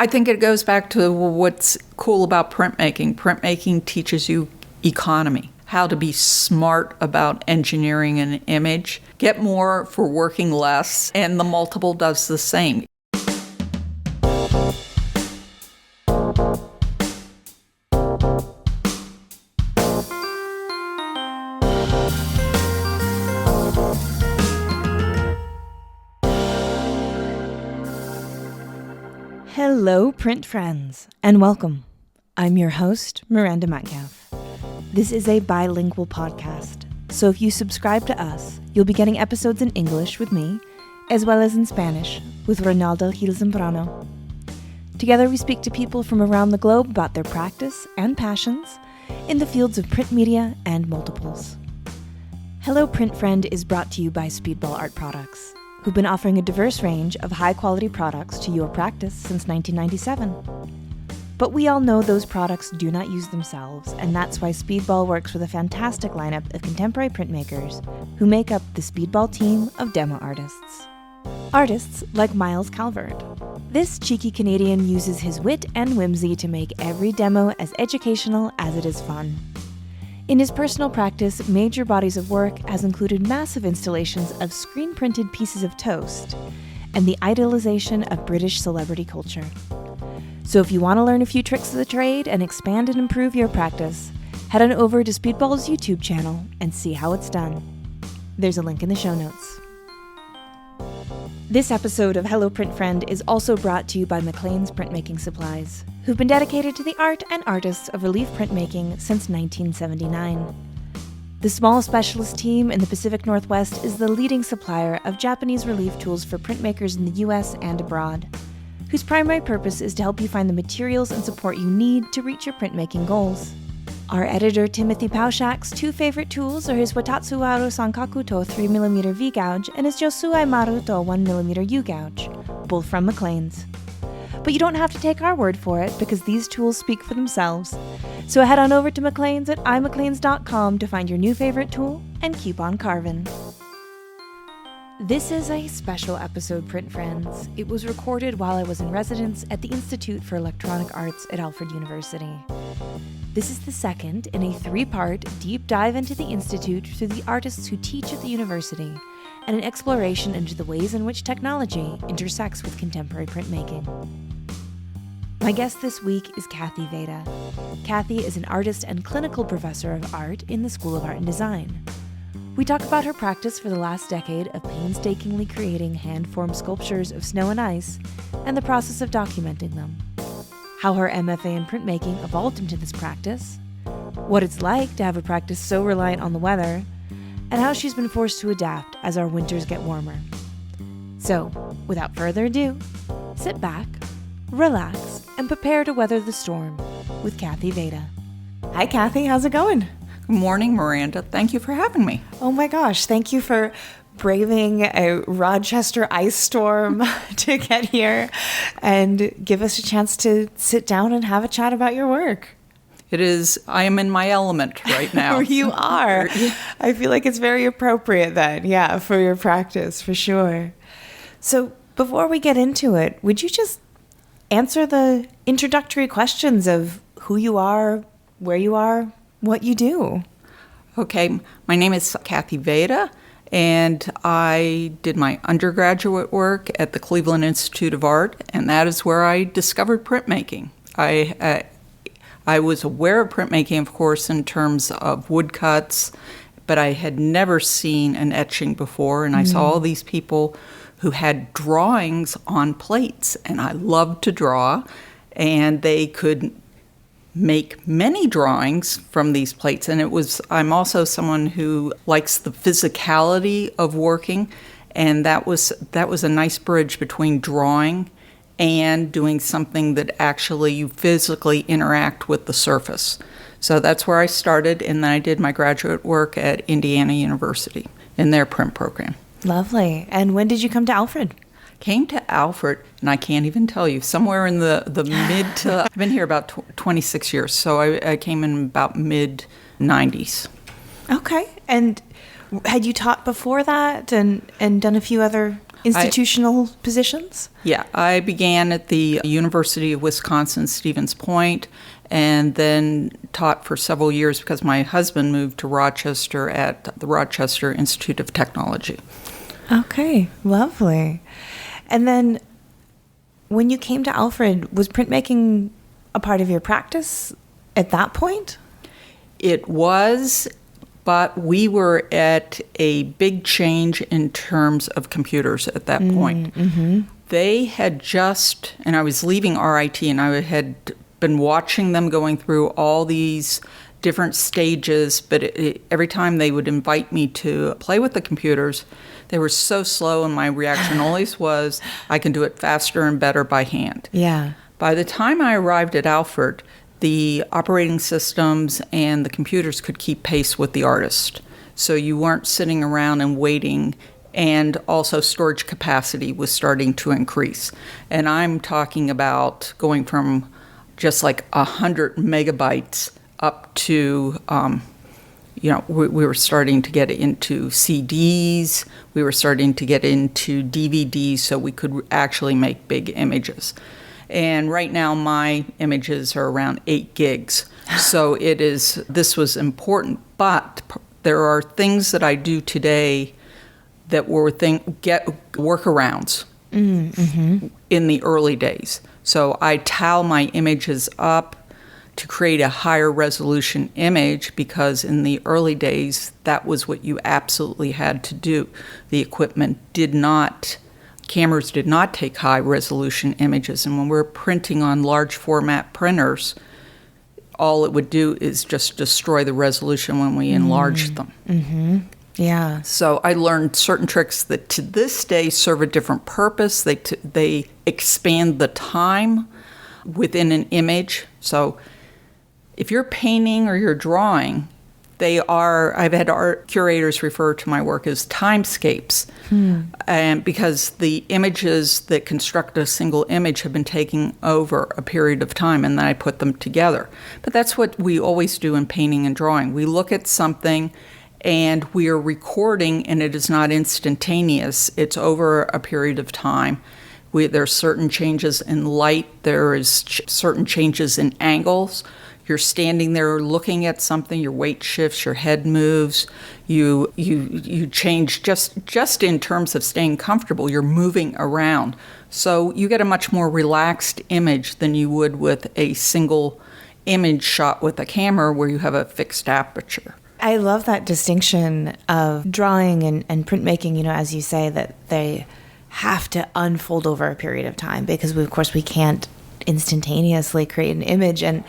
I think it goes back to what's cool about printmaking. Printmaking teaches you economy, how to be smart about engineering an image, get more for working less, and the multiple does the same. Hello, print friends, and welcome. I'm your host, Miranda Metcalf. This is a bilingual podcast, so if you subscribe to us, you'll be getting episodes in English with me, as well as in Spanish with Ronaldo Gil Zambrano. Together we speak to people from around the globe about their practice and passions in the fields of print media and multiples. Hello, Print Friend is brought to you by Speedball Art Products, who've been offering a diverse range of high-quality products to your practice since 1997. But we all know those products do not use themselves, and that's why Speedball works with a fantastic lineup of contemporary printmakers who make up the Speedball team of demo artists. Artists like Miles Calvert. This cheeky Canadian uses his wit and whimsy to make every demo as educational as it is fun. In his personal practice, major bodies of work has included massive installations of screen-printed pieces of toast and the idealization of British celebrity culture. So if you want to learn a few tricks of the trade and expand and improve your practice, head on over to Speedball's YouTube channel and see how it's done. There's a link in the show notes. This episode of Hello Print Friend is also brought to you by McLean's Printmaking Supplies, who've been dedicated to the art and artists of relief printmaking since 1979. The small specialist team in the Pacific Northwest is the leading supplier of Japanese relief tools for printmakers in the US and abroad, whose primary purpose is to help you find the materials and support you need to reach your printmaking goals. Our editor Timothy Pauschak's two favorite tools are his Watatsuwaru Sankakuto 3mm V-gouge and his Josuai Maruto 1mm U-gouge, both from McLean's. But you don't have to take our word for it because these tools speak for themselves. So head on over to McLean's at imcleans.com to find your new favorite tool and keep on carving. This is a special episode, Print Friends. It was recorded while I was in residence at the Institute for Electronic Arts at Alfred University. This is the second in a three-part deep dive into the Institute through the artists who teach at the university and an exploration into the ways in which technology intersects with contemporary printmaking. My guest this week is Kathy Vajda. Kathy is an artist and clinical professor of art in the School of Art and Design. We talk about her practice for the last decade of painstakingly creating hand-formed sculptures of snow and ice and the process of documenting them. How her MFA in printmaking evolved into this practice, what it's like to have a practice so reliant on the weather, and how she's been forced to adapt as our winters get warmer. So, without further ado, sit back, relax, and prepare to weather the storm with Kathy Vajda. Hi, Kathy. How's it going? Good morning, Miranda. Thank you for having me. Oh my gosh, thank you for braving a Rochester ice storm to get here and give us a chance to sit down and have a chat about your work. It is, I am in my element right now. You are. I feel like it's very appropriate then, yeah, for your practice, for sure. So before we get into it, would you just answer the introductory questions of who you are, where you are, what you do? Okay, my name is Kathy Vajda, and I did my undergraduate work at the Cleveland Institute of Art, and that is where I discovered printmaking. I was aware of printmaking, of course, in terms of woodcuts, but I had never seen an etching before, and I saw all these people who had drawings on plates, and I loved to draw, and they could make many drawings from these plates. And I'm also someone who likes the physicality of working, and that was a nice bridge between drawing and doing something that actually you physically interact with the surface. So that's where I started, and then I did my graduate work at Indiana University in their print program. Lovely. And when did you come to Alfred? Came to Alfred, and I can't even tell you, somewhere in the mid to, I've been here about 26 years, so I came in about mid-90s. Okay. And had you taught before that and done a few other Institutional positions? Yeah, I began at the University of Wisconsin-Stevens Point and then taught for several years because my husband moved to Rochester at the Rochester Institute of Technology. Okay, lovely. And then when you came to Alfred, was printmaking a part of your practice at that point? It was, but we were at a big change in terms of computers at that point. Mm-hmm. They had just, and I was leaving RIT, and I had been watching them going through all these different stages, but every time they would invite me to play with the computers, they were so slow, and my reaction always was, I can do it faster and better by hand. Yeah. By the time I arrived at Alfred, the operating systems and the computers could keep pace with the artist. So you weren't sitting around and waiting, and also storage capacity was starting to increase. And I'm talking about going from just like 100 megabytes up to, we were starting to get into CDs, we were starting to get into DVDs, so we could actually make big images. And right now my images are around 8 gigs. So this was important, but there are things that I do today that were get workarounds in the early days. So I tile my images up to create a higher resolution image because in the early days, that was what you absolutely had to do. The equipment cameras did not take high resolution images. And when we're printing on large format printers, all it would do is just destroy the resolution when we enlarged them. Mm-hmm. Yeah. So I learned certain tricks that to this day serve a different purpose. They expand the time within an image. So if you're painting or you're drawing, I've had art curators refer to my work as timescapes. And because the images that construct a single image have been taking over a period of time, and then I put them together. But that's what we always do in painting and drawing. We look at something and we are recording, and it is not instantaneous. It's over a period of time. There are certain changes in light. There is certain changes in angles. You're standing there looking at something, your weight shifts, your head moves, you change just in terms of staying comfortable, you're moving around. So you get a much more relaxed image than you would with a single image shot with a camera where you have a fixed aperture. I love that distinction of drawing and printmaking, as you say, that they have to unfold over a period of time because, of course, we can't instantaneously create an image. And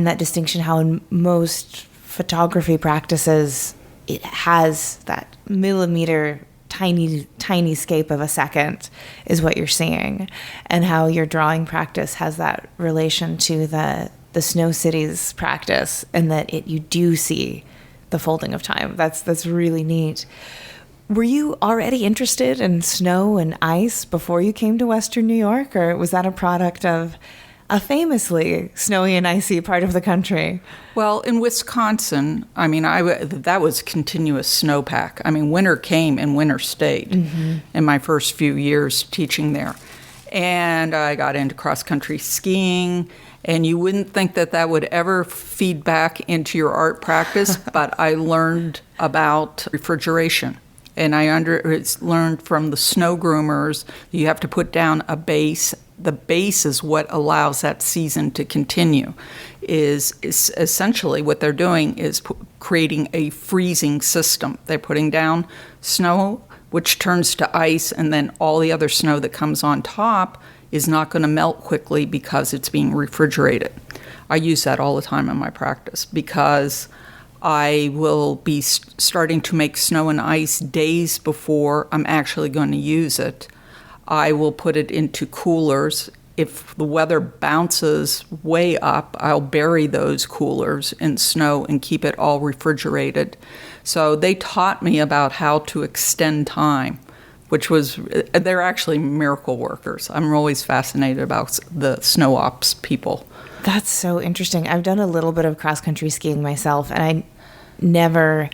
that distinction, how in most photography practices, it has that millimeter, tiny scape of a second is what you're seeing. And how your drawing practice has that relation to the Snow Cities practice, and that you do see the folding of time. That's really neat. Were you already interested in snow and ice before you came to Western New York, or was that a product of a famously snowy and icy part of the country? Well, in Wisconsin, that was continuous snowpack. Winter came and winter stayed in my first few years teaching there. And I got into cross-country skiing, and you wouldn't think that would ever feed back into your art practice, but I learned about refrigeration. And I learned from the snow groomers, you have to put down a base. The base is what allows that season to continue. Is essentially what they're doing is creating a freezing system. They're putting down snow, which turns to ice, and then all the other snow that comes on top is not going to melt quickly because it's being refrigerated. I use that all the time in my practice because I will be starting to make snow and ice days before I'm actually going to use it. I will put it into coolers. If the weather bounces way up, I'll bury those coolers in snow and keep it all refrigerated. So they taught me about how to extend time, they're actually miracle workers. I'm always fascinated about the snow ops people. That's so interesting. I've done a little bit of cross-country skiing myself, and I never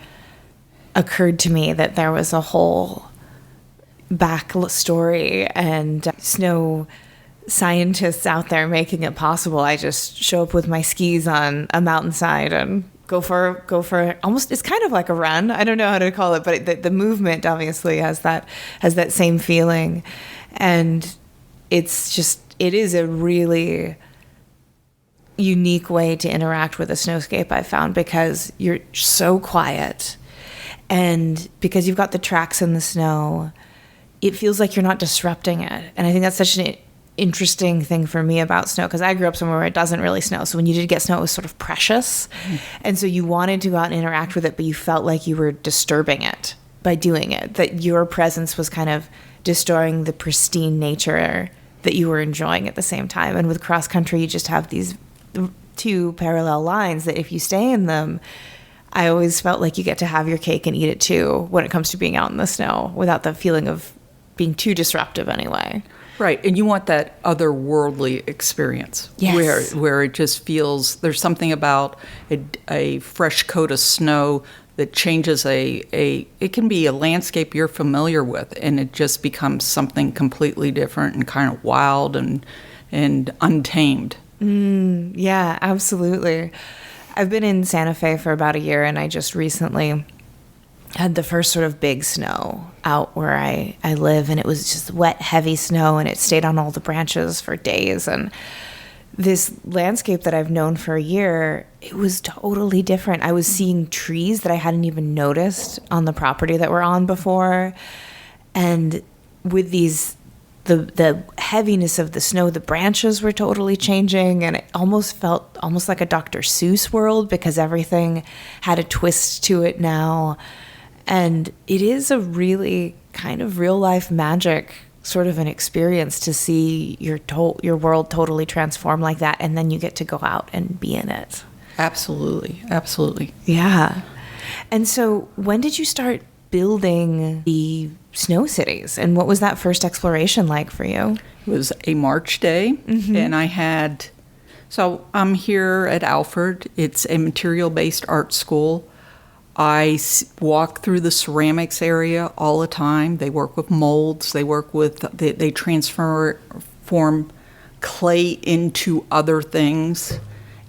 occurred to me that there was a whole backstory and snow scientists out there making it possible. I just show up with my skis on a mountainside and go for almost, it's kind of like a run. I don't know how to call it, but the movement obviously has that same feeling. And it is a really unique way to interact with a snowscape, I found, because you're so quiet. And because you've got the tracks in the snow, it feels like you're not disrupting it. And I think that's such an interesting thing for me about snow, because I grew up somewhere where it doesn't really snow. So when you did get snow, it was sort of precious. And so you wanted to go out and interact with it, but you felt like you were disturbing it by doing it, that your presence was kind of destroying the pristine nature that you were enjoying at the same time. And with cross country, you just have these two parallel lines that if you stay in them, I always felt like you get to have your cake and eat it too when it comes to being out in the snow without the feeling of being too disruptive anyway. Right, and you want that otherworldly experience. Yes. Where it just feels, there's something about a fresh coat of snow that changes it can be a landscape you're familiar with, and it just becomes something completely different and kind of wild and untamed. Yeah, absolutely. I've been in Santa Fe for about a year, and I just recently had the first sort of big snow out where I live, and it was just wet, heavy snow, and it stayed on all the branches for days. And this landscape that I've known for a year, it was totally different. I was seeing trees that I hadn't even noticed on the property that we're on before. And with the heaviness of the snow, the branches were totally changing, and it almost felt like a Dr. Seuss world, because everything had a twist to it now. And it is a really kind of real life magic sort of an experience to see your world totally transform like that, and then you get to go out and be in it. Absolutely, absolutely. Yeah. And so when did you start building the snow cities, and what was that first exploration like for you? It was a March day, and so I'm here at Alfred. It's a material-based art school. I walk through the ceramics area all the time. They work with molds. They transform clay into other things.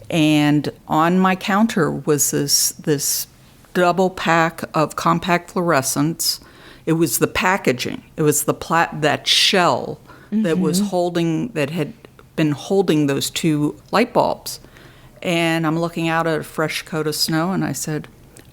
And on my counter was this double pack of compact fluorescents. It was the packaging. It was that shell that had been holding those two light bulbs. And I'm looking out at a fresh coat of snow, and I said,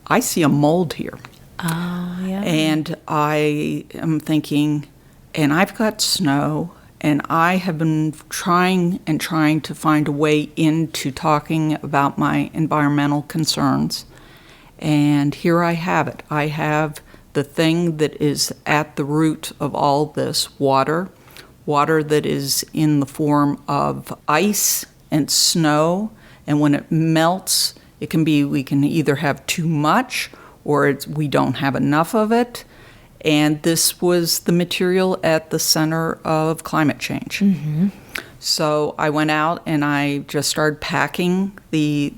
I see a mold here. Oh, yeah. And I am thinking, and I've got snow, and I have been trying to find a way into talking about my environmental concerns. And here I have it. I have the thing that is at the root of all this, water that is in the form of ice and snow. And when it melts, we can either have too much or we don't have enough of it. And this was the material at the center of climate change. Mm-hmm. So I went out and I just started packing the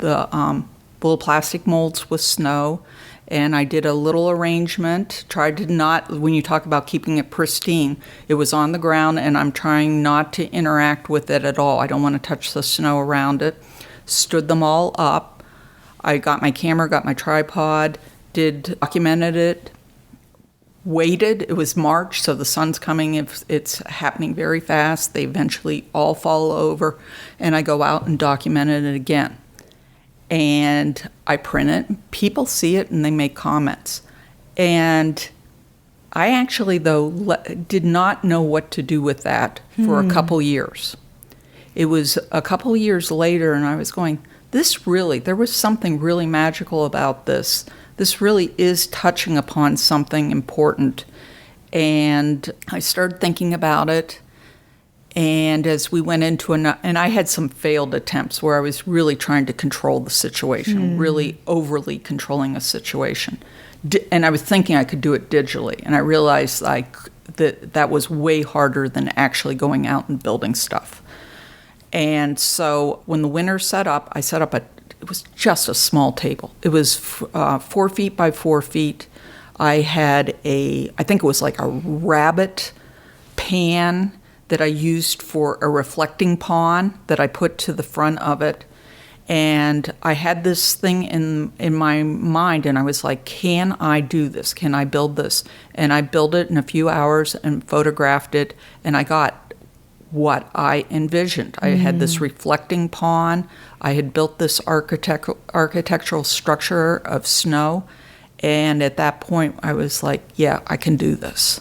little plastic molds with snow. And I did a little arrangement, tried to not, when you talk about keeping it pristine, it was on the ground, and I'm trying not to interact with it at all. I don't want to touch the snow around it. Stood them all up. I got my camera, got my tripod, documented it, waited. It was March, so the sun's coming. It's happening very fast. They eventually all fall over, and I go out and documented it again. And I print it. People see it, and they make comments. And I actually, though, did not know what to do with that for a couple years. It was a couple years later, and I was going, there was something really magical about this. This really is touching upon something important. And I started thinking about it. And as we went into and I had some failed attempts where I was really trying to control the situation, really overly controlling a situation. And I was thinking I could do it digitally. And I realized that was way harder than actually going out and building stuff. And so when the winter set up, it was just a small table. It was 4 feet by 4 feet. I had I think it was like a rabbit pan that I used for a reflecting pond that I put to the front of it. And I had this thing in my mind, and I was like, can I do this? Can I build this? And I built it in a few hours and photographed it, and I got what I envisioned. I had this reflecting pond. I had built this architectural structure of snow, and at that point I was like, yeah, I can do this.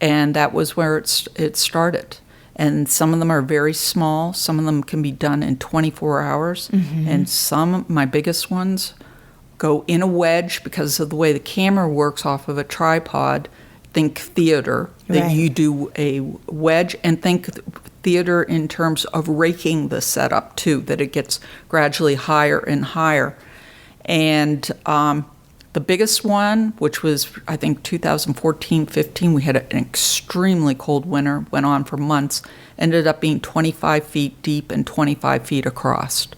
And that was where it started. And some of them are very small. Some of them can be done in 24 hours. And some, my biggest ones, go in a wedge because of the way the camera works off of a tripod. Think theater, that you do a wedge, and think theater in terms of raking the setup too, that it gets gradually higher and higher. And the biggest one, which was, I think, 2014-15, we had an extremely cold winter, went on for months, ended up being 25 feet deep and 25 feet across.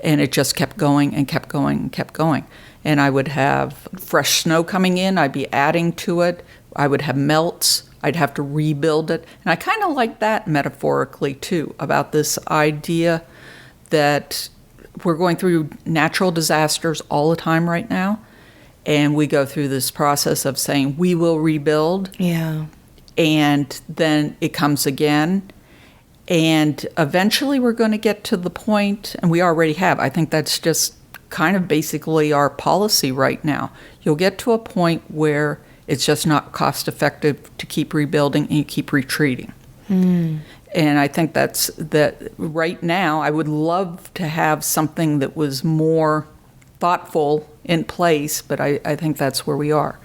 And it just kept going and kept going and kept going. And I would have fresh snow coming in, I'd be adding to it, I would have melts, I'd have to rebuild it. And I kind of like that metaphorically, too, about this idea that we're going through natural disasters all the time right now. And we go through this process of saying, we will rebuild. Yeah. And then it comes again. And eventually we're going to get to the point, and we already have. I think that's just kind of basically our policy right now. You'll get to a point where it's just not cost effective to keep rebuilding, and you keep retreating. And I think that right now I would love to have something that was more thoughtful in place, but I think that's where we are.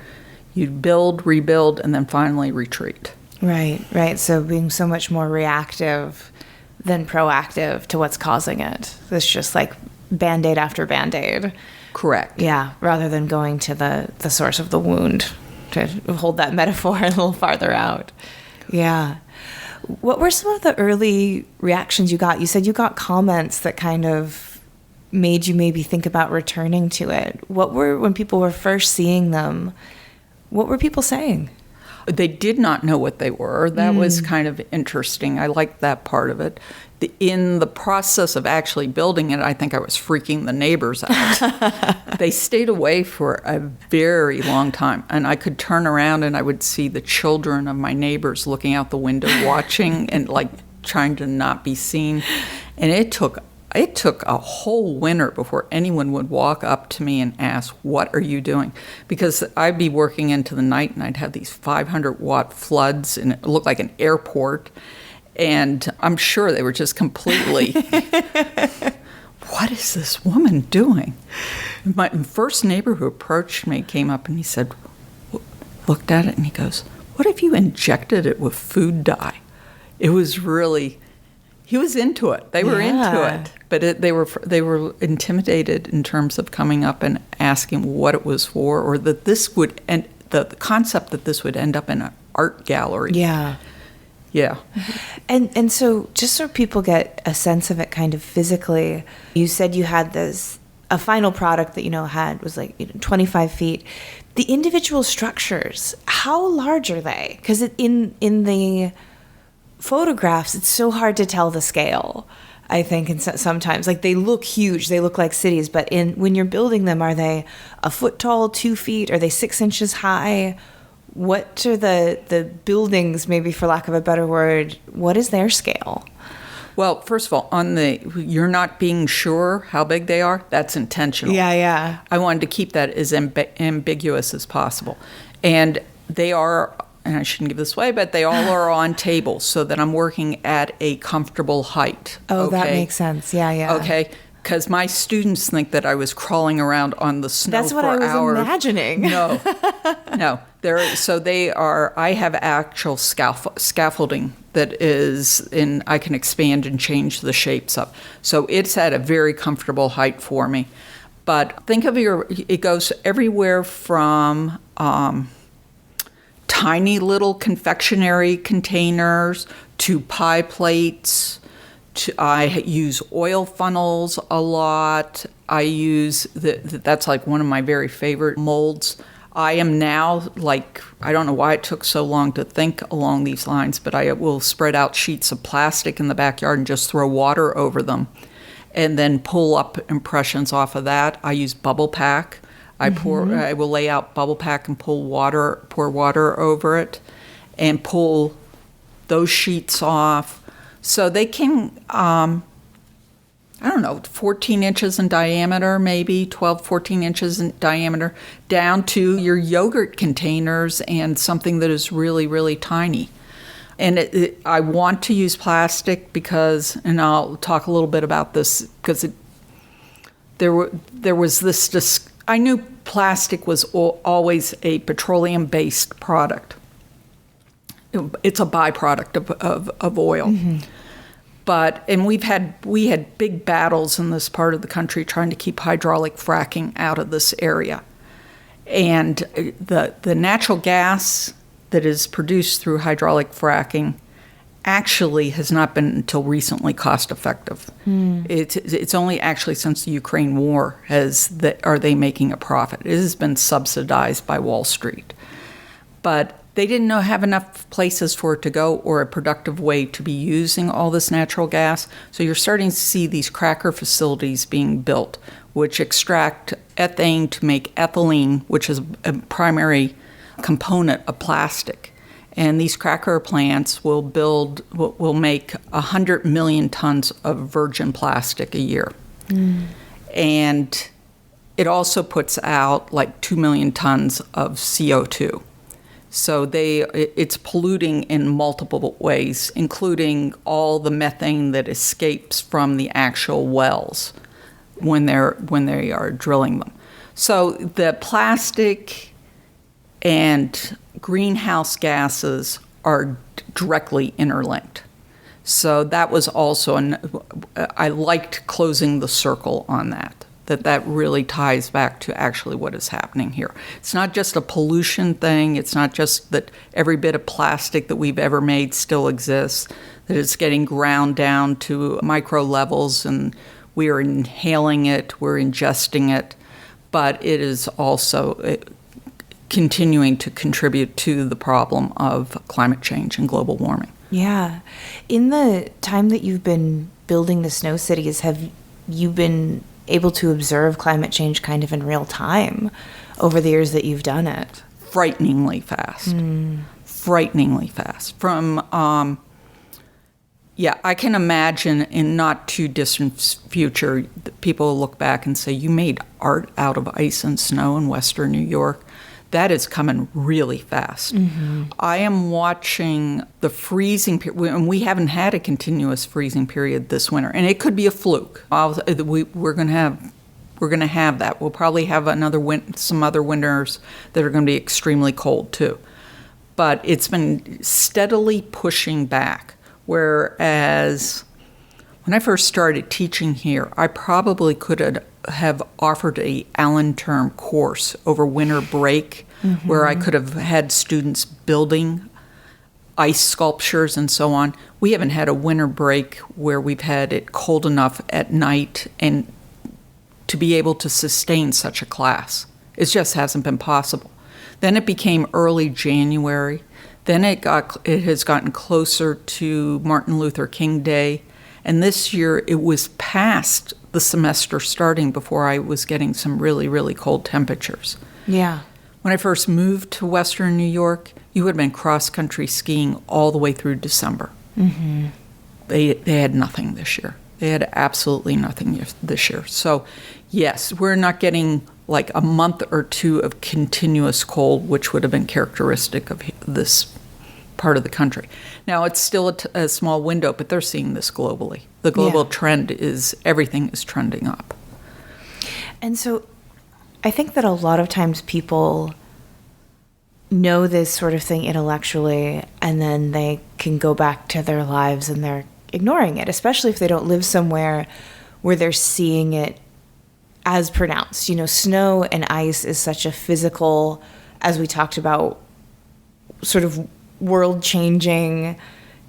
You build, rebuild, and then finally retreat. Right. So being so much more reactive than proactive to what's causing it. It's just like Band-Aid after Band-Aid. Correct. Yeah, rather than going to the source of the wound, to hold that metaphor a little farther out. Yeah. What were some of the early reactions you got? You said you got comments that kind of made you maybe think about returning to it. What were, when people were first seeing them, what were people saying? They did not know what they were. That was kind of interesting. I liked that part of it. In the process of actually building it, I think I was freaking the neighbors out. They stayed away for a very long time, and I could turn around and I would see the children of my neighbors looking out the window watching and like trying to not be seen. And it took a whole winter before anyone would walk up to me and ask, what are you doing? Because I'd be working into the night and I'd have these 500-watt floods, and it looked like an airport. And I'm sure they were just completely, what is this woman doing? My first neighbor who approached me came up and he said, looked at it and he goes, what if you injected it with food dye? It was really... He was into it. They were into it, but they were intimidated in terms of coming up and asking what it was for, or that this would end, the concept that this would end up in an art gallery. Yeah. And so just so people get a sense of it kind of physically, you said you had a final product that was like 25 feet. The individual structures, how large are they? Because in the photographs, it's so hard to tell the scale, I think, and sometimes like they look huge, they look like cities, but when you're building them, are they a foot tall, 2 feet, are they 6 inches high? What are the buildings, maybe for lack of a better word, what is their scale? Well, first of all, you're not being sure how big they are, that's intentional. Yeah. I wanted to keep that as ambiguous as possible. And they are, and I shouldn't give this away, but they all are on tables so that I'm working at a comfortable height. Oh, okay? That makes sense. Yeah. Okay, because my students think that I was crawling around on the snow for hours. That's what I was imagining. No. I have actual scaffolding that is I can expand and change the shapes up. So it's at a very comfortable height for me. But think of it goes everywhere from tiny little confectionery containers to pie plates. I use oil funnels a lot. I use that's like one of my very favorite molds. I am now, like, I don't know why it took so long to think along these lines, but I will spread out sheets of plastic in the backyard and just throw water over them and then pull up impressions off of that. I use bubble pack. I will lay out bubble pack and pour water over it and pull those sheets off. So they can, 14 inches in diameter, maybe 12, 14 inches in diameter, down to your yogurt containers and something that is really, really tiny. And I want to use plastic because, and I'll talk a little bit about this, because there was this, I knew plastic was always a petroleum-based product. It's a byproduct of oil. Mm-hmm. And we had big battles in this part of the country trying to keep hydraulic fracking out of this area. And the natural gas that is produced through hydraulic fracking actually has not been until recently cost effective. It's only actually since the Ukraine war are they making a profit. It has been subsidized by Wall Street. But they didn't have enough places for it to go or a productive way to be using all this natural gas. So you're starting to see these cracker facilities being built, which extract ethane to make ethylene, which is a primary component of plastic. And these cracker plants will make 100 million tons of virgin plastic a year. And it also puts out like 2 million tons of CO2. So it's polluting in multiple ways, including all the methane that escapes from the actual wells when they are drilling them. So the plastic and greenhouse gases are directly interlinked. So that was also I liked closing the circle on that really ties back to actually what is happening here. It's not just a pollution thing. It's not just that every bit of plastic that we've ever made still exists, that it's getting ground down to micro levels and we are inhaling it, we're ingesting it, but it is also continuing to contribute to the problem of climate change and global warming. Yeah. In the time that you've been building the snow cities, have you been able to observe climate change kind of in real time over the years that you've done it? Frighteningly fast. Frighteningly fast. I can imagine in not too distant future, people look back and say, you made art out of ice and snow in Western New York. That is coming really fast. Mm-hmm. I am watching the freezing period, and we haven't had a continuous freezing period this winter, and it could be a fluke. We're going to have that. We'll probably have some other winters that are going to be extremely cold too. But it's been steadily pushing back. Whereas when I first started teaching here, I probably could have offered a Allen term course over winter break, where I could have had students building ice sculptures and so on. We haven't had a winter break where we've had it cold enough at night and to be able to sustain such a class. It just hasn't been possible. Then it became early January. Then it has gotten closer to Martin Luther King Day. And this year it was past the semester starting before I was getting some really, really cold temperatures. Yeah. When I first moved to Western New York, you would have been cross-country skiing all the way through December. Mm-hmm. They had nothing this year. They had absolutely nothing this year. So, yes, we're not getting like a month or two of continuous cold, which would have been characteristic of this part of the country. Now, it's still a small window, but they're seeing this globally. The global trend is everything is trending up. And so I think that a lot of times people know this sort of thing intellectually, and then they can go back to their lives and they're ignoring it, especially if they don't live somewhere where they're seeing it as pronounced. You know, snow and ice is such a physical, as we talked about, sort of world-changing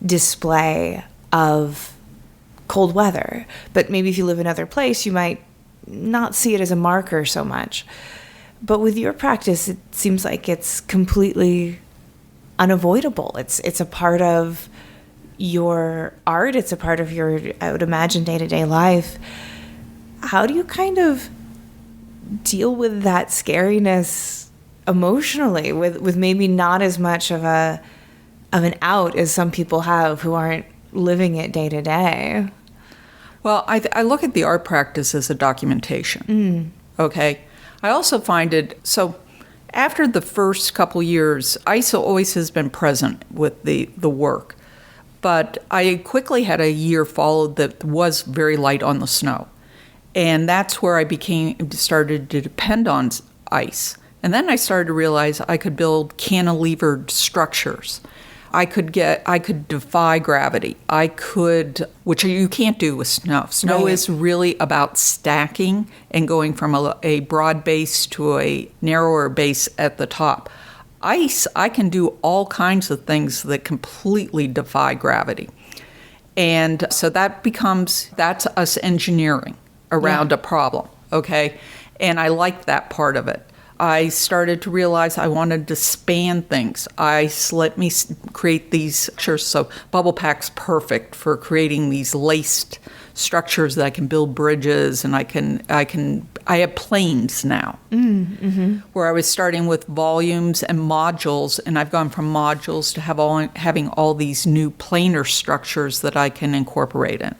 display of cold weather. But maybe if you live in another place, you might not see it as a marker so much. But with your practice, it seems like it's completely unavoidable. It's a part of your art. It's a part of your, I would imagine, day-to-day life. How do you kind of deal with that scariness emotionally, with maybe not as much of an out as some people have who aren't living it day to day? Well, I look at the art practice as a documentation. Okay. I also find it, so after the first couple years, ISO always has been present with the work. But I quickly had a year followed that was very light on the snow. And that's where I started to depend on ice. And then I started to realize I could build cantilevered structures. I could defy gravity. Which you can't do with snow. Snow is really about stacking and going from a broad base to a narrower base at the top. Ice, I can do all kinds of things that completely defy gravity. And so that's us engineering around a problem, okay? And I liked that part of it. I started to realize I wanted to span things. Let me create these structures. So Bubble Pack's perfect for creating these laced structures that I can build bridges, and I have planes now. Where I was starting with volumes and modules, and I've gone from modules to having all these new planar structures that I can incorporate in.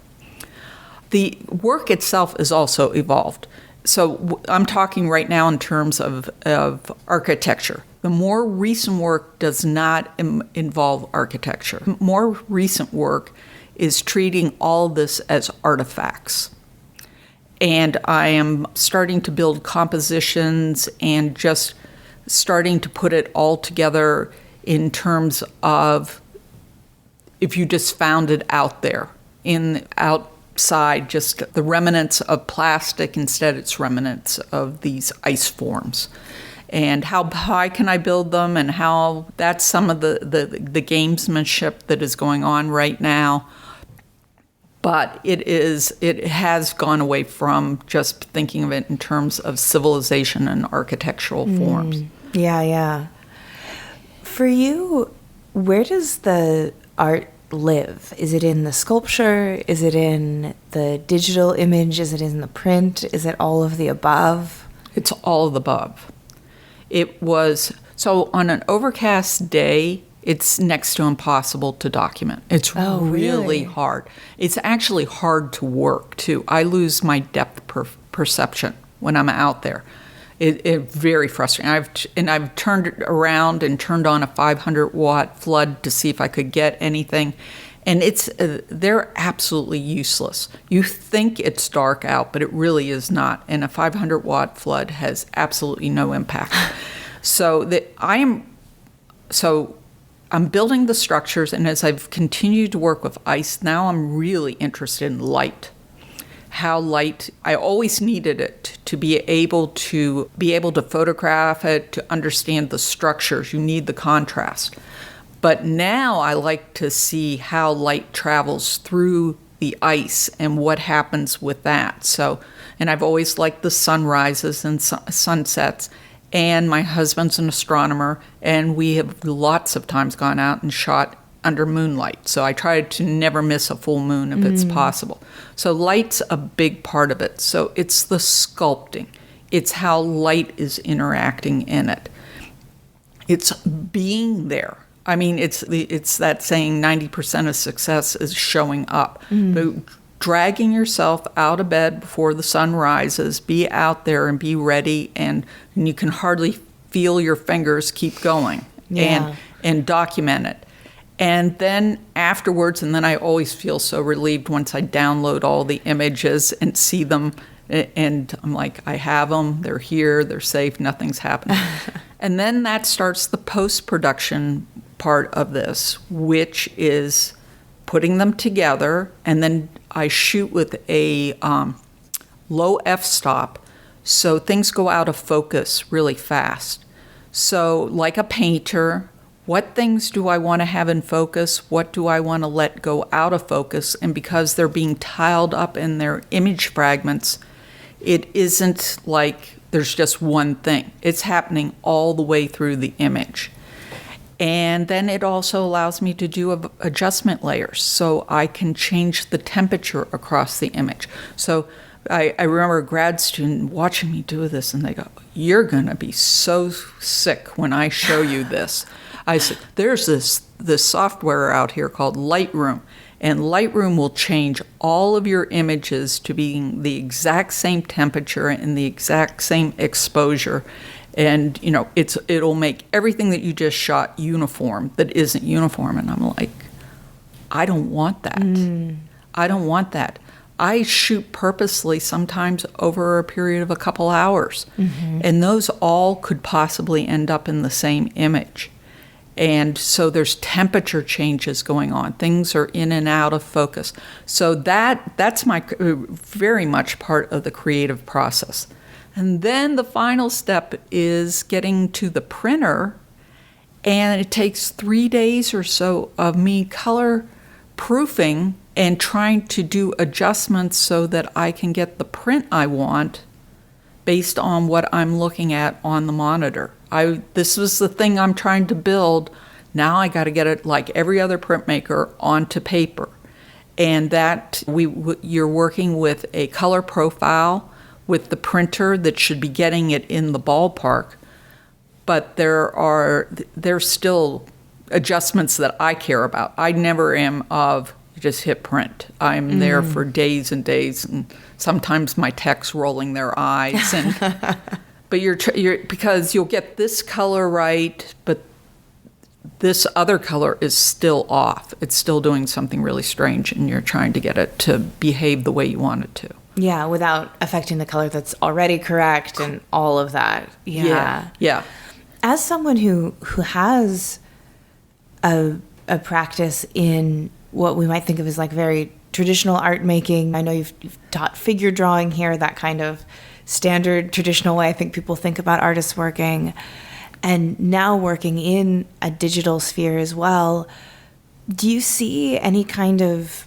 The work itself is also evolved. So I'm talking right now in terms of architecture. The more recent work does not involve architecture. More recent work is treating all this as artifacts. And I am starting to build compositions and just starting to put it all together in terms of if you just found it out there, outside, just the remnants of plastic, instead it's remnants of these ice forms. And how high can I build them, and how that's some of the gamesmanship that is going on right now. But it has gone away from just thinking of it in terms of civilization and architectural forms. Yeah. For you, where does the art live? Is it in the sculpture? Is it in the digital image? Is it in the print? Is it all of the above? It's all of the above. So on an overcast day, it's next to impossible to document. It's really hard. It's actually hard to work, too. I lose my depth perception when I'm out there. It's very frustrating. I've turned it around and turned on a 500-watt flood to see if I could get anything. And they're absolutely useless. You think it's dark out, but it really is not. And a 500-watt flood has absolutely no impact. I'm building the structures, and as I've continued to work with ice, now I'm really interested in light. How light, I always needed it to be able to photograph it, to understand the structures. You need the contrast. But now I like to see how light travels through the ice and what happens with that. So, and I've always liked the sunrises and sunsets. And my husband's an astronomer, and we have lots of times gone out and shot under moonlight. So I try to never miss a full moon if it's possible. So light's a big part of it. So it's the sculpting. It's how light is interacting in it. It's being there. I mean, it's that saying 90% of success is showing up. But dragging yourself out of bed before the sun rises, be out there and be ready, and you can hardly feel your fingers keep going and document it. And then afterwards, and then I always feel so relieved once I download all the images and see them, and I'm like, I have them, they're here, they're safe, nothing's happened. And then that starts the post-production part of this, which is putting them together, and then I shoot with a low f-stop, so things go out of focus really fast. So like a painter, what things do I want to have in focus? What do I want to let go out of focus? And because they're being tiled up in their image fragments, it isn't like there's just one thing. It's happening all the way through the image. And then it also allows me to do adjustment layers, so I can change the temperature across the image. So I remember a grad student watching me do this, and they go, "You're going to be so sick when I show you this." I said, "There's this software out here called Lightroom, and Lightroom will change all of your images to being the exact same temperature and the exact same exposure. And, it'll make everything that you just shot uniform that isn't uniform." And I'm like, I don't want that. I don't want that. I shoot purposely sometimes over a period of a couple hours. And those all could possibly end up in the same image. And so there's temperature changes going on. Things are in and out of focus. So that's my very much part of the creative process. And then the final step is getting to the printer, and it takes 3 days or so of me color proofing and trying to do adjustments so that I can get the print I want based on what I'm looking at on the monitor. This was the thing I'm trying to build. Now I got to get it, like every other printmaker, onto paper. And that you're working with a color profile with the printer that should be getting it in the ballpark, but there's still adjustments that I care about. I never am of just hit print. I'm there for days and days, and sometimes my tech's rolling their eyes, but you're because you'll get this color right, but this other color is still off. It's still doing something really strange, and you're trying to get it to behave the way you want it to. Yeah, without affecting the color that's already correct and all of that. Yeah. As someone who has a practice in what we might think of as like very traditional art making, I know you've taught figure drawing here, that kind of standard traditional way I think people think about artists working, and now working in a digital sphere as well. Do you see any kind of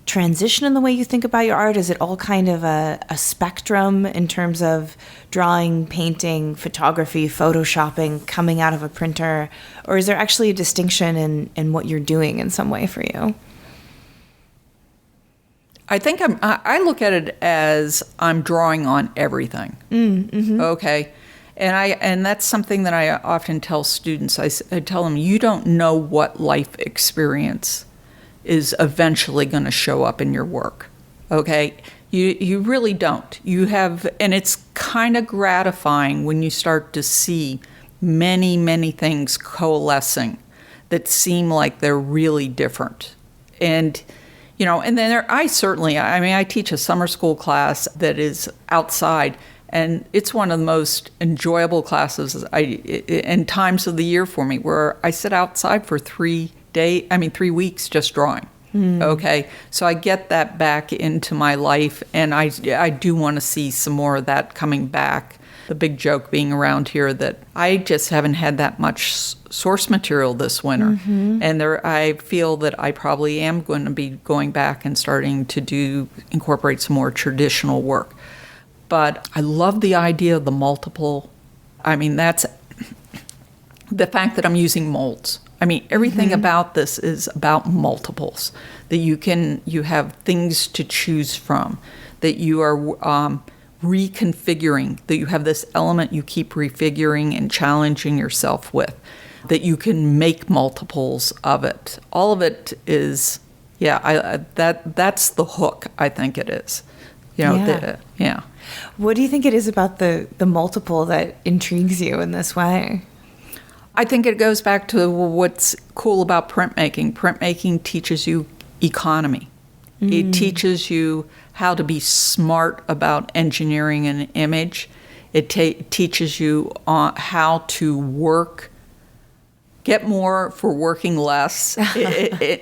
transition in the way you think about your art? Is it all kind of a spectrum in terms of drawing, painting, photography, photoshopping coming out of a printer? Or is there actually a distinction in what you're doing in some way for you? I think I look at it as I'm drawing on everything. Okay. And that's something that I often tell students. I tell them, you don't know what life experience is eventually going to show up in your work, okay? You really don't. And it's kind of gratifying when you start to see many, many things coalescing that seem like they're really different. And, and then I teach a summer school class that is outside, and it's one of the most enjoyable classes and times of the year for me, where I sit outside for 3 weeks just drawing. Okay, so I get that back into my life, and I do want to see some more of that coming back. The big joke being around here that I just haven't had that much source material this winter, and I feel that I probably am going to be going back and starting to incorporate some more traditional work. But I love the idea of the multiple. That's the fact that I'm using molds. Everything about this is about multiples, that you have things to choose from, that you are reconfiguring, that you have this element you keep refiguring and challenging yourself with, that you can make multiples of it. All of it is, that's the hook, I think it is. What do you think it is about the multiple that intrigues you in this way? I think it goes back to what's cool about printmaking. Printmaking teaches you economy. It teaches you how to be smart about engineering an image. It teaches you how to get more for working less.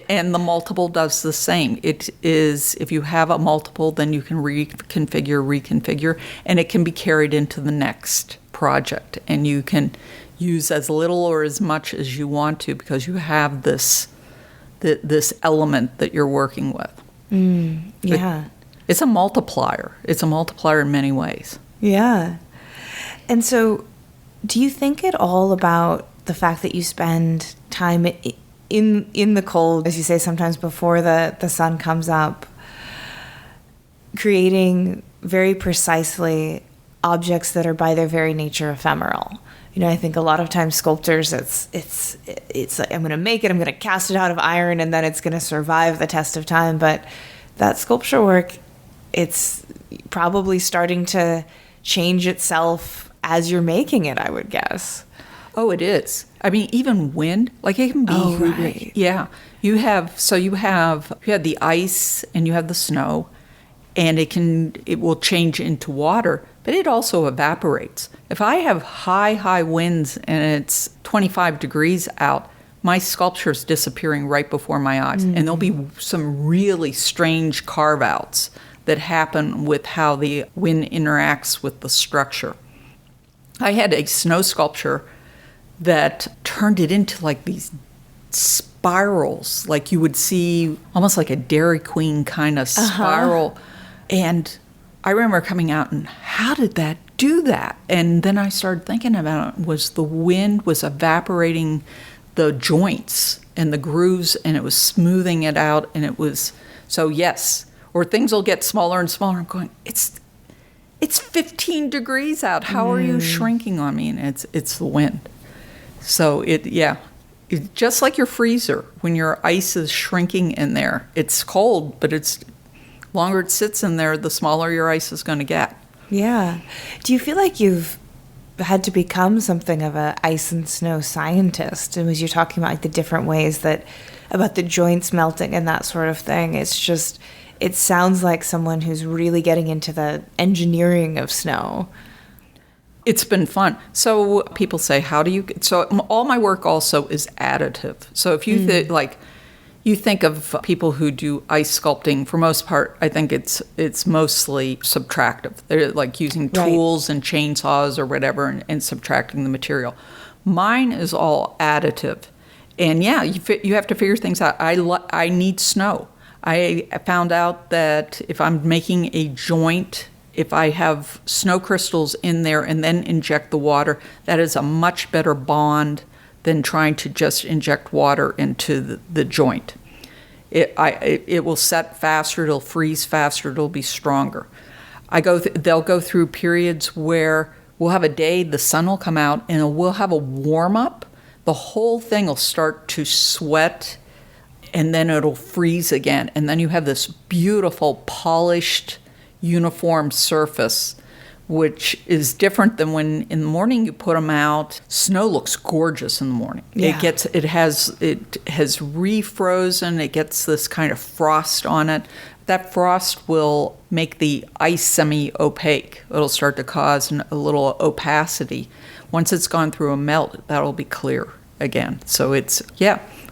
And the multiple does the same. It is, if you have a multiple, then you can reconfigure, and it can be carried into the next project. And you can use as little or as much as you want to, because you have this element that you're working with. It's a multiplier. It's a multiplier in many ways. Yeah. And so do you think at all about the fact that you spend time in the cold, as you say, sometimes before the sun comes up, creating very precisely objects that are by their very nature ephemeral? I think a lot of times sculptors, it's like, I'm going to make it, I'm going to cast it out of iron, and then it's going to survive the test of time. But that sculpture work, it's probably starting to change itself as you're making it, I would guess. Oh, it is. I mean, even wind, like it can be. Oh, right. Yeah. You have the ice and you have the snow, and it will change into water, but it also evaporates. If I have high winds and it's 25 degrees out, my sculpture is disappearing right before my eyes. And there'll be some really strange carve-outs that happen with how the wind interacts with the structure. I had a snow sculpture that turned it into like these spirals, like you would see almost like a Dairy Queen kind of spiral. And I remember coming out and how did that do that? And then I started thinking about it, was the wind was evaporating the joints and the grooves, and it was smoothing it out, and it was, so yes, or things will get smaller and smaller. I'm going, it's 15 degrees out. How are you shrinking on me? And it's the wind. So it's just like your freezer. When your ice is shrinking in there, it's cold, but it's longer it sits in there, the smaller your ice is going to get. Yeah. Do you feel like you've had to become something of a ice and snow scientist? And as you're talking about like the different ways about the joints melting and that sort of thing, it sounds like someone who's really getting into the engineering of snow. It's been fun. So people say, so all my work also is additive. So if you you think of people who do ice sculpting, for most part, I think it's mostly subtractive. They're like using tools and chainsaws or whatever and subtracting the material. Mine is all additive. And yeah, you have to figure things out. I need snow. I found out that if I'm making a joint, if I have snow crystals in there and then inject the water, that is a much better bond than trying to just inject water into the joint. It will set faster, it'll freeze faster, it'll be stronger. They'll go through periods where we'll have a day, the sun will come out, and we'll have a warm-up. The whole thing will start to sweat, and then it'll freeze again. And then you have this beautiful, polished, uniform surface, which is different than when in the morning you put them out. Snow looks gorgeous in the morning. Yeah. It has refrozen. It gets this kind of frost on it. That frost will make the ice semi-opaque. It'll start to cause a little opacity. Once it's gone through a melt, that'll be clear again. So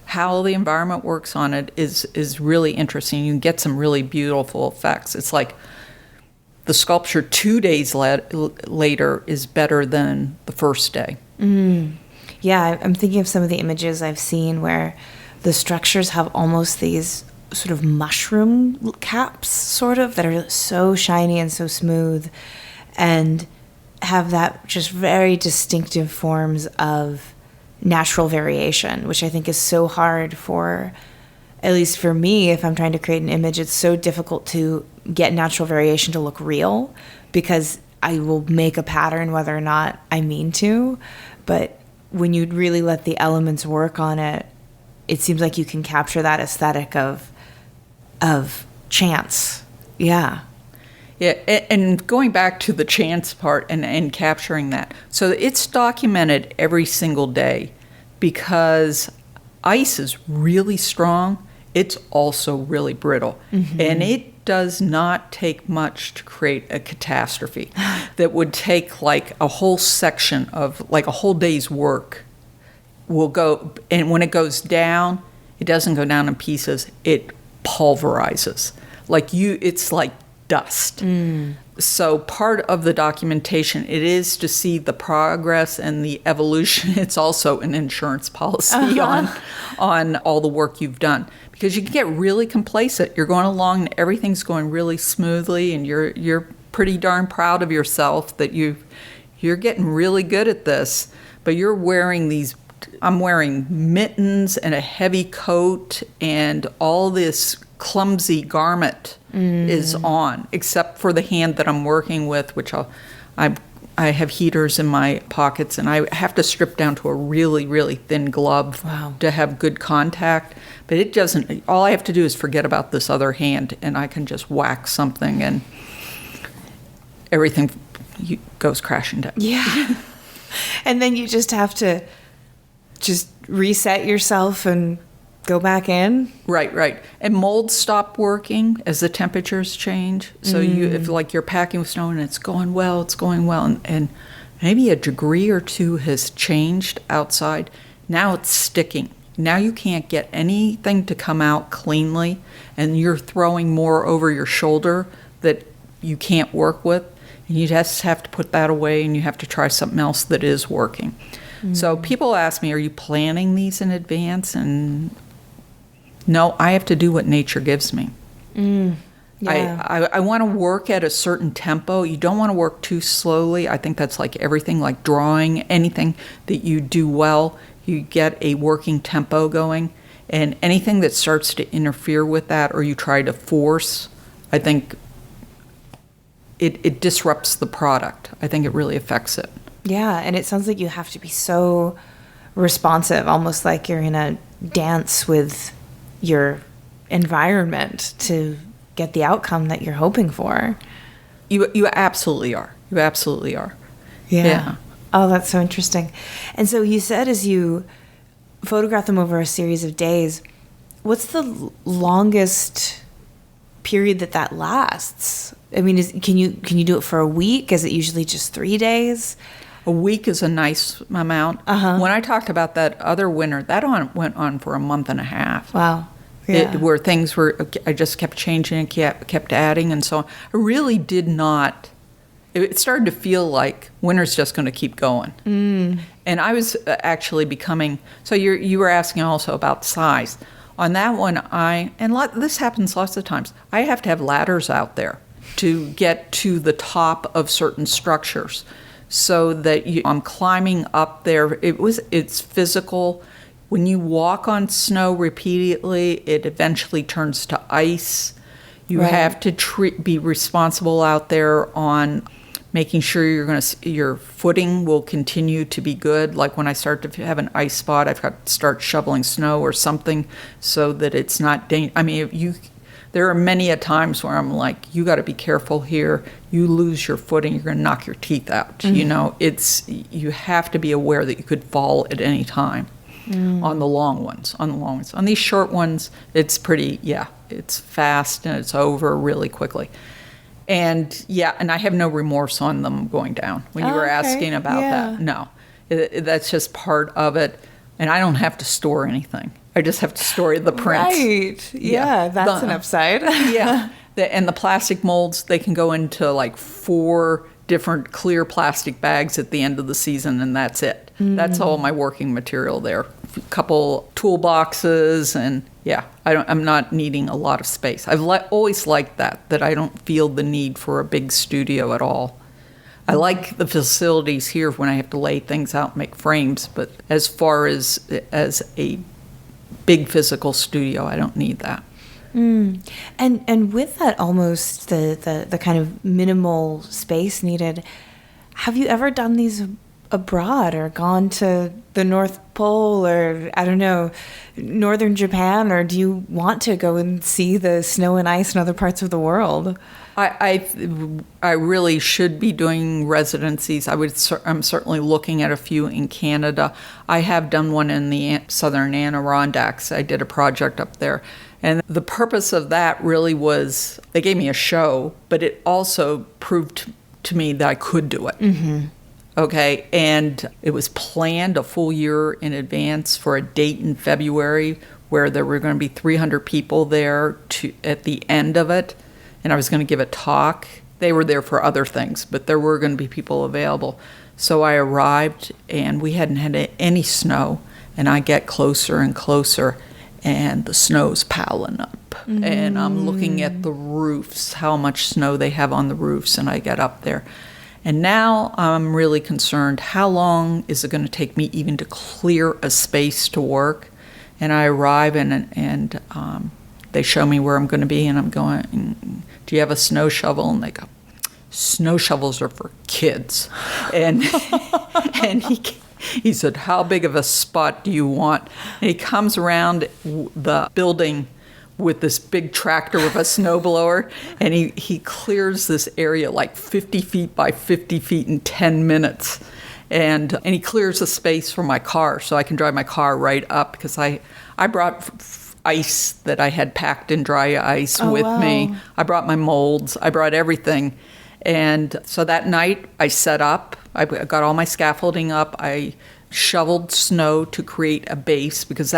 how the environment works on it is really interesting. You can get some really beautiful effects. It's like the sculpture 2 days later is better than the first day. Yeah, I'm thinking of some of the images I've seen where the structures have almost these sort of mushroom caps, sort of, that are so shiny and so smooth and have that just very distinctive forms of natural variation, which I think is so hard for, at least for me, if I'm trying to create an image, it's so difficult to get natural variation to look real because I will make a pattern whether or not I mean to. But when you really let the elements work on it, it seems like you can capture that aesthetic of chance. Yeah. Yeah, and going back to the chance part and capturing that. So it's documented every single day because ice is really strong. It's also really brittle. Mm-hmm. And it does not take much to create a catastrophe that would take like a whole section of like a whole day's work will go. And when it goes down, it doesn't go down in pieces. It pulverizes. It's like dust. So part of the documentation, it is to see the progress and the evolution. It's also an insurance policy on all the work you've done. because you can get really complacent. You're going along and everything's going really smoothly, and you're pretty darn proud of yourself that you're getting really good at this, but you're wearing these. I'm wearing mittens and a heavy coat, and all this clumsy garment is on, except for the hand that I'm working with, which I have heaters in my pockets, and I have to strip down to a really, really thin glove to have good contact. But it doesn't, all I have to do is forget about this other hand, and I can just whack something, and everything goes crashing down. Yeah. And then you just have to just reset yourself and go back in. Right. And molds stop working as the temperatures change. So if like you're packing with snow and it's going well, and maybe a degree or two has changed outside, now it's sticking. Now you can't get anything to come out cleanly, and you're throwing more over your shoulder that you can't work with, and you just have to put that away, and you have to try something else that is working. So people ask me, are you planning these in advance? And no, I have to do what nature gives me. Yeah. I want to work at a certain tempo. You don't want to work too slowly. I think that's like everything, like drawing, anything that you do well, you get a working tempo going. And anything that starts to interfere with that, or you try to force, I think it disrupts the product. I think it really affects it. Yeah, and it sounds like you have to be so responsive, almost like you're in a dance with your environment to get the outcome that you're hoping for. You absolutely are. You absolutely are. Yeah. Oh, that's so interesting. And so you said as you photograph them over a series of days, what's the longest period that lasts? I mean, can you do it for a week? Is it usually just 3 days? A week is a nice amount. When I talked about that other winter, that went on for a month and a half. Wow. Yeah. Where things were, I just kept changing and kept adding, and so I really did not. It started to feel like winter's just going to keep going. And I was actually becoming. So you were asking also about size. On that one, this happens lots of times. I have to have ladders out there to get to the top of certain structures, so that I'm climbing up there. It's physical. When you walk on snow repeatedly, it eventually turns to ice. You have to be responsible out there on making sure your footing will continue to be good. Like when I start to have an ice spot, I've got to start shoveling snow or something so that it's not dangerous. I mean, there are many a times where I'm like, you got to be careful here. You lose your footing, you're going to knock your teeth out. You know, you have to be aware that you could fall at any time on the long ones. On these short ones, it's pretty, it's fast and it's over really quickly. And I have no remorse on them going down. When you were asking about that, no, that's just part of it. And I don't have to store anything. I just have to store the prints. Right. Yeah, that's an upside. And the plastic molds, they can go into like 4 different clear plastic bags at the end of the season, and that's it. That's all my working material there. A couple toolboxes, and I'm not needing a lot of space. I've always liked that I don't feel the need for a big studio at all. I like the facilities here when I have to lay things out and make frames, but as far as a big physical studio, I don't need that. And with that almost the kind of minimal space needed, have you ever done these abroad or gone to the North Pole or, I don't know, northern Japan, or do you want to go and see the snow and ice in other parts of the world? I really should be doing residencies. I'm certainly looking at a few in Canada. I have done one in the southern Adirondacks. I did a project up there. And the purpose of that really was, they gave me a show, but it also proved to me that I could do it. Okay, and it was planned a full year in advance for a date in February where there were going to be 300 people there at the end of it. And I was going to give a talk. They were there for other things, but there were going to be people available. So I arrived, and we hadn't had any snow, and I get closer and closer, and the snow's piling up. And I'm looking at the roofs, how much snow they have on the roofs, and I get up there. And now I'm really concerned, how long is it going to take me even to clear a space to work? And I arrive, and they show me where I'm going to be, and I'm going, do you have a snow shovel? And they go, snow shovels are for kids. And and he said, how big of a spot do you want? And he comes around the building with this big tractor with a snowblower, and he clears this area like 50 feet by 50 feet in 10 minutes. And he clears a space for my car so I can drive my car right up, because I brought ice that I had packed in dry ice with me. I brought my molds. I brought everything. And so that night I set up. I got all my scaffolding up. I shoveled snow to create a base, because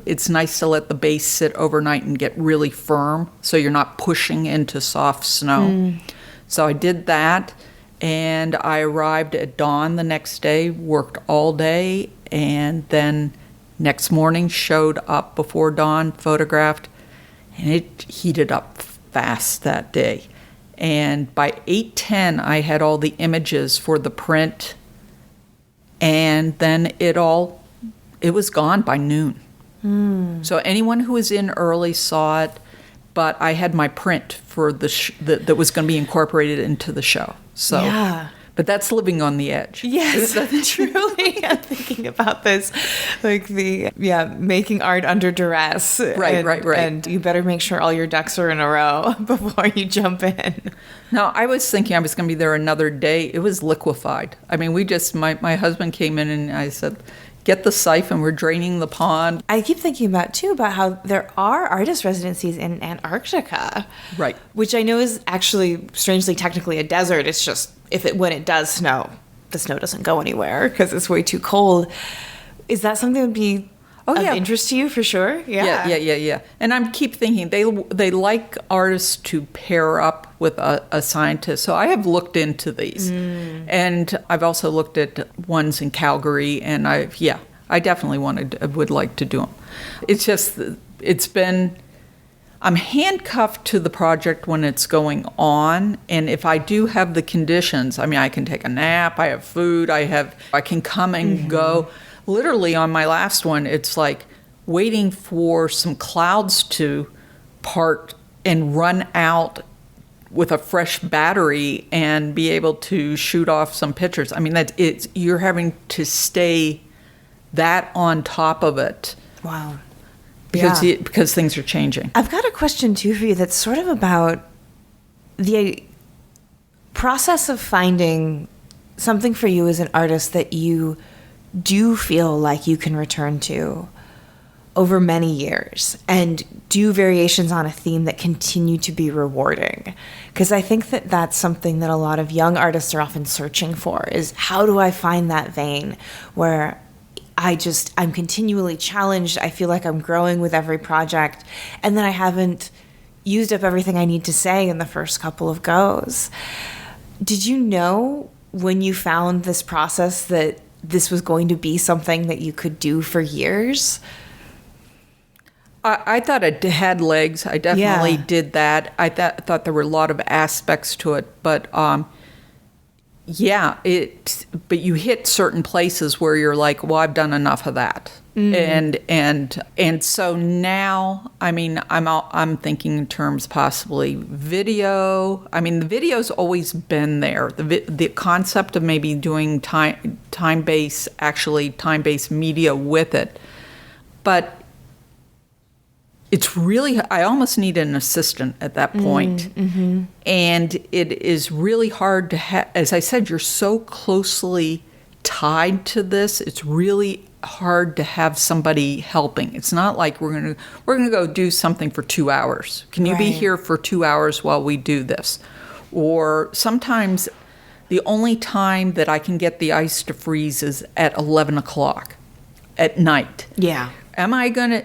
it's nice to let the base sit overnight and get really firm so you're not pushing into soft snow. So I did that, and I arrived at dawn the next day, worked all day, and then next morning showed up before dawn, photographed, and it heated up fast that day. And by 8:10, I had all the images for the print, and then it was gone by noon. So anyone who was in early saw it, but I had my print for that was going to be incorporated into the show. So, yeah. But that's living on the edge. Yes, truly. I'm thinking about this, like making art under duress. Right. And you better make sure all your ducks are in a row before you jump in. No, I was thinking I was going to be there another day. It was liquefied. I mean, my husband came in and I said, get the siphon, we're draining the pond. I keep thinking about how there are artist residencies in Antarctica. Right. Which I know is actually, strangely, technically a desert. It's just, when it does snow, the snow doesn't go anywhere because it's way too cold. Is that something that would be of interest to you for sure? Yeah. And I keep thinking they like artists to pair up with a scientist. So I have looked into these, and I've also looked at ones in Calgary, and I definitely would like to do them. It's just I'm handcuffed to the project when it's going on, and if I do have the conditions, I mean, I can take a nap, I have food, I can come and go. Literally on my last one, it's like waiting for some clouds to part and run out with a fresh battery and be able to shoot off some pictures. I mean, you're having to stay that on top of it. Wow. Because things are changing. I've got a question too for you that's sort of about the process of finding something for you as an artist that you do feel like you can return to over many years and do variations on a theme that continue to be rewarding. Because I think that that's something that a lot of young artists are often searching for, is how do I find that vein where I'm continually challenged. I feel like I'm growing with every project, and then I haven't used up everything I need to say in the first couple of goes. Did you know when you found this process that this was going to be something that you could do for years? I thought it had legs. I definitely did that. I thought there were a lot of aspects to it, but but you hit certain places where you're like, well, I've done enough of that. And so now, I mean, I'm thinking in terms possibly video. I mean, the video's always been there. The concept of maybe doing time-based media with it. But it's really, I almost need an assistant at that point. And it is really hard to as I said, you're so closely tied to this. It's really hard to have somebody helping. It's not like we're gonna go do something for 2 hours. Can you be here for 2 hours while we do this? Or sometimes the only time that I can get the ice to freeze is at 11 o'clock at night. Yeah.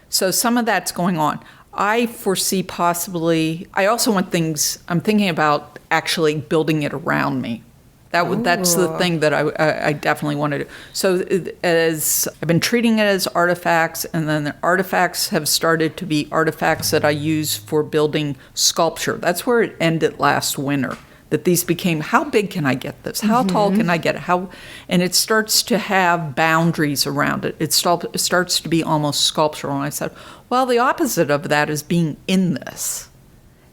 So some of that's going on. I foresee possibly, I also want I'm thinking about actually building it around me. That's the thing that I definitely want to do. So as I've been treating it as artifacts, and then the artifacts have started to be artifacts that I use for building sculpture. That's where it ended last winter. That these became, how big can I get this? How tall can I get it? And it starts to have boundaries around it. It starts to be almost sculptural. And I said, well, the opposite of that is being in this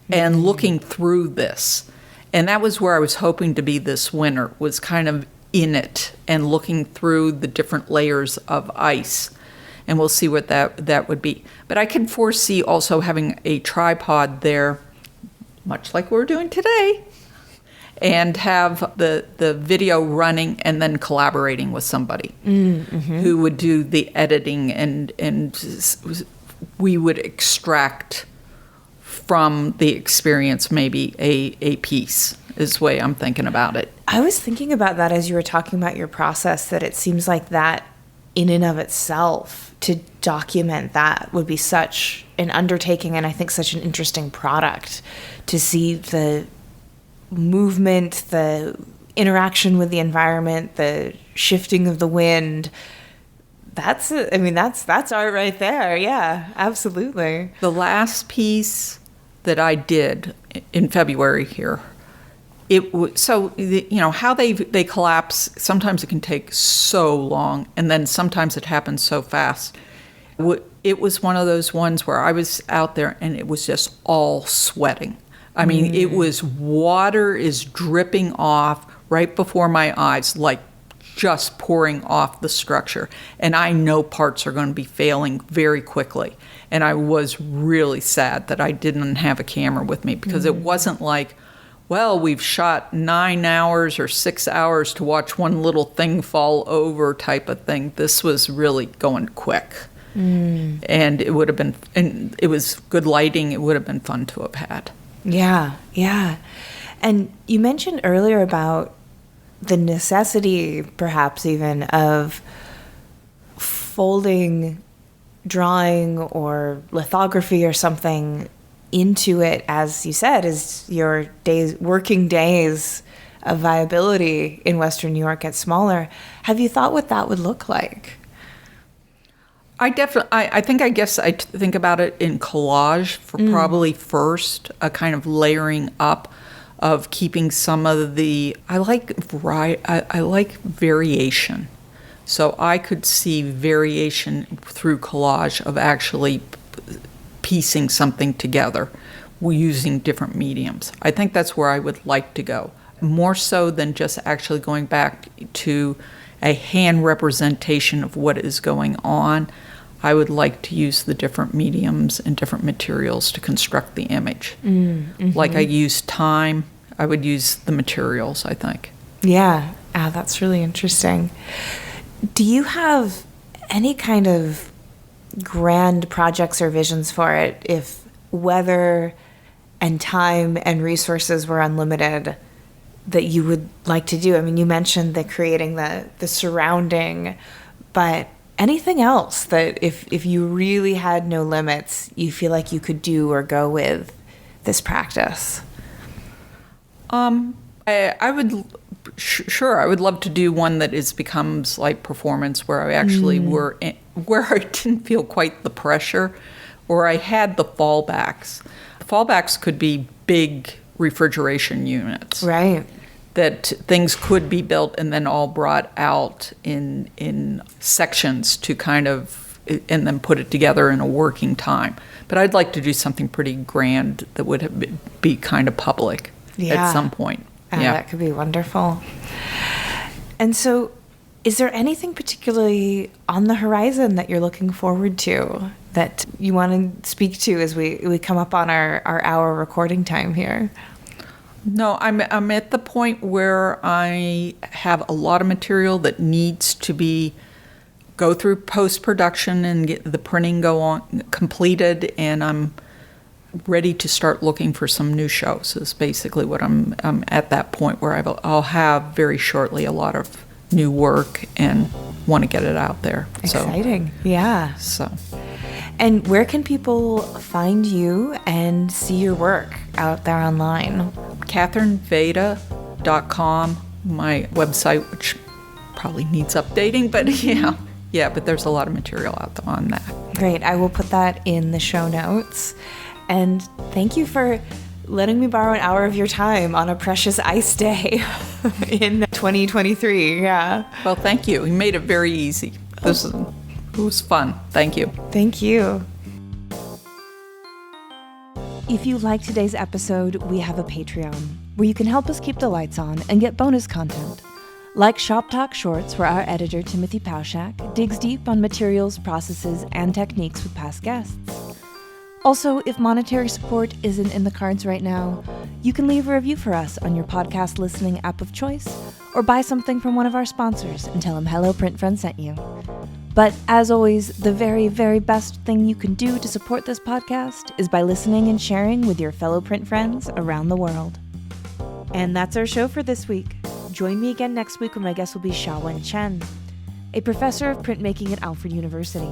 and looking through this. And that was where I was hoping to be this winter, was kind of in it and looking through the different layers of ice. And we'll see what that would be. But I can foresee also having a tripod there, much like we're doing today, and have the video running and then collaborating with somebody who would do the editing, and we would extract from the experience maybe a piece, is the way I'm thinking about it. I was thinking about that as you were talking about your process, that it seems like that in and of itself, to document that would be such an undertaking, and I think such an interesting product to see the movement, the interaction with the environment, the shifting of the wind. That's art right there. Yeah, absolutely. The last piece that I did in February here, how they collapse. Sometimes it can take so long, and then sometimes it happens so fast. It was one of those ones where I was out there and it was just all sweating. I mean, it was water is dripping off right before my eyes, like just pouring off the structure. And I know parts are going to be failing very quickly. And I was really sad that I didn't have a camera with me, because it wasn't like, well, we've shot 9 hours or 6 hours to watch one little thing fall over type of thing. This was really going quick. And it would have been, and it was good lighting. It would have been fun to have had. Yeah. And you mentioned earlier about the necessity, perhaps even, of folding drawing or lithography or something into it, as you said, as your working days of viability in Western New York get smaller. Have you thought what that would look like? I guess I think about it in collage for probably first, a kind of layering up of keeping some of the, I like variation. So I could see variation through collage of actually piecing something together using different mediums. I think that's where I would like to go, more so than just actually going back to a hand representation of what is going on. I would like to use the different mediums and different materials to construct the image. Like I use time, I would use the materials, I think. Yeah, that's really interesting. Do you have any kind of grand projects or visions for it if weather and time and resources were unlimited that you would like to do? I mean, you mentioned creating the surrounding, but anything else that if you really had no limits, you feel like you could do or go with this practice? I would, sure, I would love to do one that becomes like performance, where I actually where I didn't feel quite the pressure, or I had the fallbacks. Fallbacks could be big refrigeration units. Right. That things could be built and then all brought out in sections to kind of, and then put it together in a working time. But I'd like to do something pretty grand that would be kind of public at some point. That could be wonderful. And so, is there anything particularly on the horizon that you're looking forward to that you want to speak to as we come up on our hour recording time here? No, I'm at the point where I have a lot of material that needs to go through post-production and get the printing completed, and I'm ready to start looking for some new shows. Is basically what I'm at that point where I'll have very shortly a lot of new work and want to get it out there. Exciting. Yeah. So. And where can people find you and see your work out there online? KatherineVajda.com my website, which probably needs updating, but but there's a lot of material out on that. Great. I will put that in the show notes. And thank you for letting me borrow an hour of your time on a precious ice day in 2023. Yeah. Well, thank you. You made it very easy. It was fun. Thank you. Thank you. If you like today's episode, we have a Patreon where you can help us keep the lights on and get bonus content. Like Shop Talk Shorts, where our editor, Timothy Pauschak, digs deep on materials, processes, and techniques with past guests. Also, if monetary support isn't in the cards right now, you can leave a review for us on your podcast listening app of choice, or buy something from one of our sponsors and tell them Hello Print Friend sent you. But as always, the very, very best thing you can do to support this podcast is by listening and sharing with your fellow print friends around the world. And that's our show for this week. Join me again next week when my guest will be Xiaowen Chen, a professor of printmaking at Alfred University.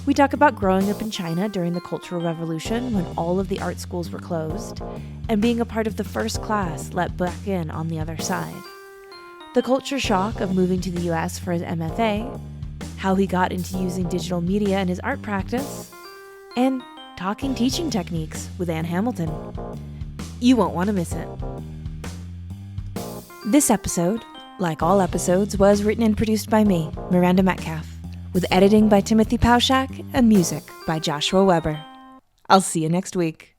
We talk about growing up in China during the Cultural Revolution when all of the art schools were closed, and being a part of the first class let back in on the other side. The culture shock of moving to the US for his MFA, how he got into using digital media in his art practice, and talking teaching techniques with Anne Hamilton. You won't want to miss it. This episode, like all episodes, was written and produced by me, Miranda Metcalf, with editing by Timothy Pauschak and music by Joshua Weber. I'll see you next week.